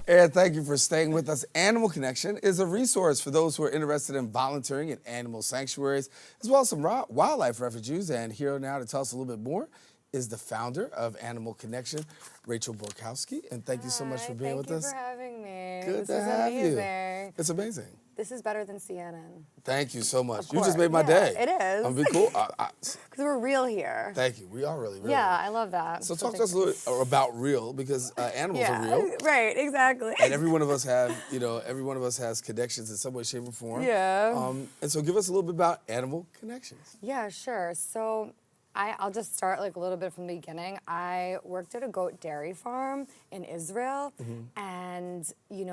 And thank you for staying with us. Animal Connection is a resource for those who are interested in volunteering at animal sanctuaries, as well as some wildlife refuges. And here now to tell us a little bit more is the founder of Animal Connection, Rachel Borkowski. And thank you so much for being with us. Thank you for having me. Good This to is have amazing. you. It's amazing. This is better than CNN. Thank you so much. Of You just course. made my Yeah, day. it is. I'm be cool. Because we're real here. Thank you. We are really. Yeah, I love that. So talk to us a little bit about real, because animals are real. Right, exactly. And every one of us has connections in some way, shape, or form. Yeah. And so give us a little bit about Animal Connections. Yeah, sure. So I'll just start like a little bit from the beginning. I worked at a goat dairy farm in Israel, and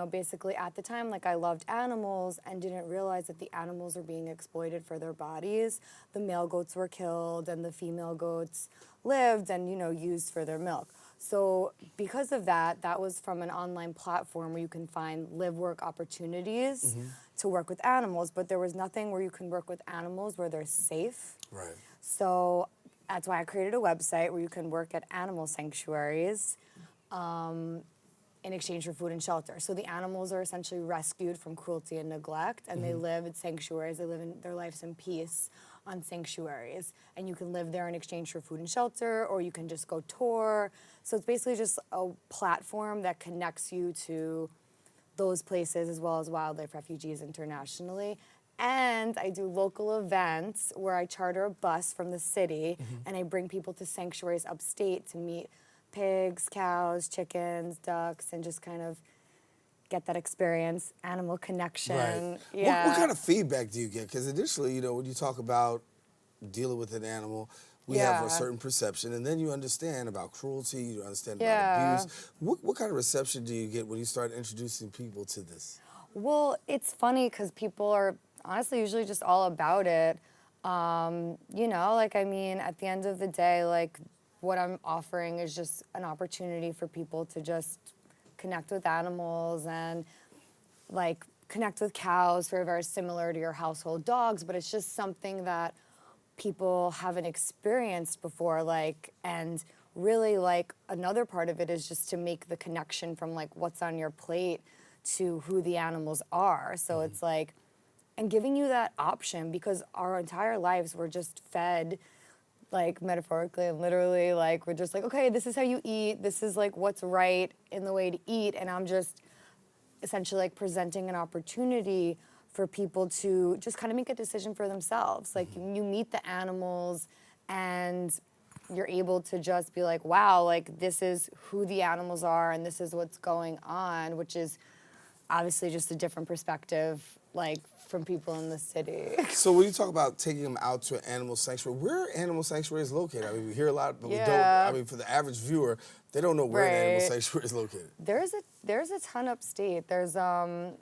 basically at the time, like I loved animals and didn't realize that the animals were being exploited for their bodies. The male goats were killed, and the female goats lived and used for their milk. So because of that, that was from an online platform where you can find live-work opportunities to work with animals, but there was nothing where you can work with animals where they're safe. Right. So that's why I created a website where you can work at animal sanctuaries in exchange for food and shelter. So the animals are essentially rescued from cruelty and neglect, and they live at sanctuaries. They live in their lives in peace on sanctuaries. And you can live there in exchange for food and shelter, or you can just go tour. So it's basically just a platform that connects you to those places as well as wildlife refugees internationally. And I do local events where I charter a bus from the city and I bring people to sanctuaries upstate to meet pigs, cows, chickens, ducks, and just kind of get that experience, animal connection. Right. Yeah. What kind of feedback do you get? Because initially, when you talk about dealing with an animal, we have a certain perception, and then you understand about cruelty, you understand about abuse. What kind of reception do you get when you start introducing people to this? Well, it's funny because people are honestly usually just all about it. At the end of the day, what I'm offering is just an opportunity for people to just connect with animals and connect with cows who are very similar to your household dogs, but it's just something that people haven't experienced before, and really another part of it is just to make the connection from what's on your plate to who the animals are. So it's and giving you that option, because our entire lives we're just fed metaphorically and literally, we're just okay, this is how you eat, this is what's right in the way to eat, and I'm just essentially presenting an opportunity for people to just kind of make a decision for themselves. You meet the animals and you're able to just be wow, this is who the animals are and this is what's going on, which is obviously just a different perspective from people in the city. So when you talk about taking them out to an animal sanctuary, where are animal sanctuaries located? I mean, we hear a lot, but we don't. I mean, for the average viewer, they don't know where an animal sanctuary is located. There's a ton upstate. There's a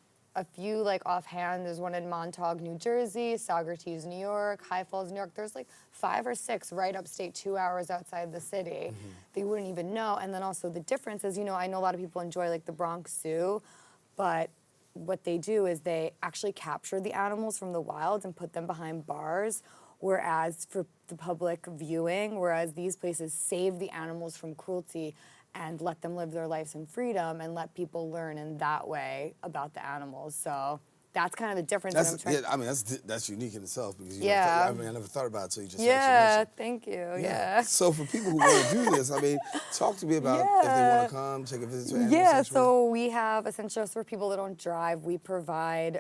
few offhand. There's one in Montauk, New Jersey, Saugerties, New York, High Falls, New York. There's 5 or 6 right upstate, 2 hours outside the city that you wouldn't even know. And then also the difference is, I know a lot of people enjoy the Bronx Zoo, but what they do is they actually capture the animals from the wild and put them behind bars, whereas for the public viewing, whereas these places save the animals from cruelty and let them live their lives in freedom and let people learn in that way about the animals. So that's kind of the difference. That's unique in itself, because I never thought about it until you just actually mentioned. Thank you. Yeah. So for people who want to do this, talk to me about if they want to come, take a visit to an animal sanctuary. So we have essentially for people that don't drive, we provide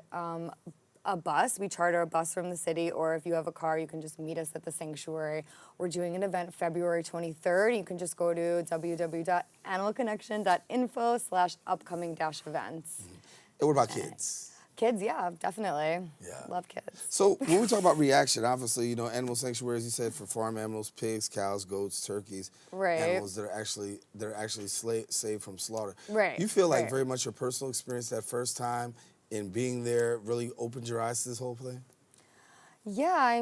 a bus. We charter a bus from the city, or if you have a car, you can just meet us at the sanctuary. We're doing an event February 23rd. You can just go to www.animalconnection.info/upcoming-events. And what about kids? Kids, yeah, definitely. Yeah. Love kids. So when we talk about reaction, obviously, animal sanctuaries, you said, for farm animals, pigs, cows, goats, turkeys, animals that are actually saved from slaughter. Right. You feel very much your personal experience that first time in being there really opened your eyes to this whole thing? Yeah,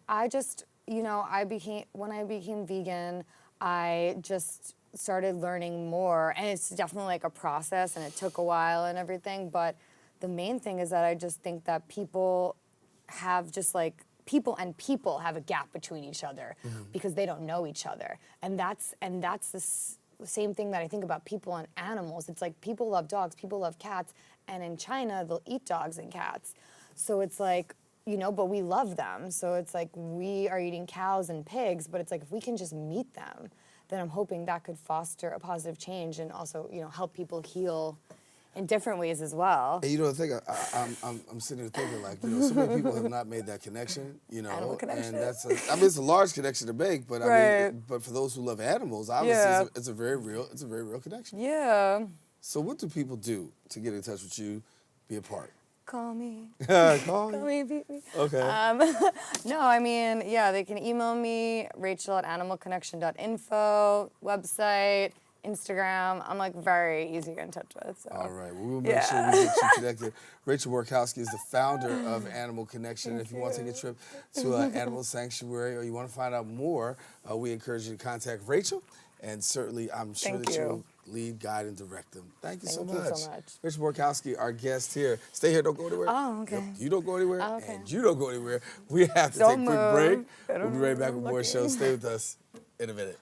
I just, when I became vegan, I just started learning more, and it's definitely a process, and it took a while and everything, but the main thing is that I just think that people have people have a gap between each other because they don't know each other. And that's same thing that I think about people and animals. It's like people love dogs, people love cats, and in China they'll eat dogs and cats. So it's like, but we love them. So it's like we are eating cows and pigs, but it's like if we can just meet them, then I'm hoping that could foster a positive change and also, help people heal in different ways as well. And the thing, I'm sitting here thinking like, so many people have not made that connection, Animal connection. and it's a large connection to make, but Right. but for those who love animals, obviously it's a very real connection. Yeah. So what do people do to get in touch with you, be a part? Call me. Call Call me, beat me. Okay. No, I mean, they can email me, rachel@animalconnection.info, website, Instagram. I'm like very easy to get in touch with. So. All right. Well, we'll make sure we get you connected. Rachel Borkowski is the founder of Animal Connection. If you want to take a trip to an animal sanctuary or you want to find out more, we encourage you to contact Rachel. And certainly, I'm sure Thank that you. you'll lead, guide, and direct them. Thank you so much. Thank you so much. Rachel Borkowski, our guest here. Stay here. Don't go anywhere. Oh, okay. Yep, you don't go anywhere, Oh, okay. and you don't go anywhere. We have to Don't take a quick break. move. We'll be right back with more Looking. shows. Stay with us in a minute.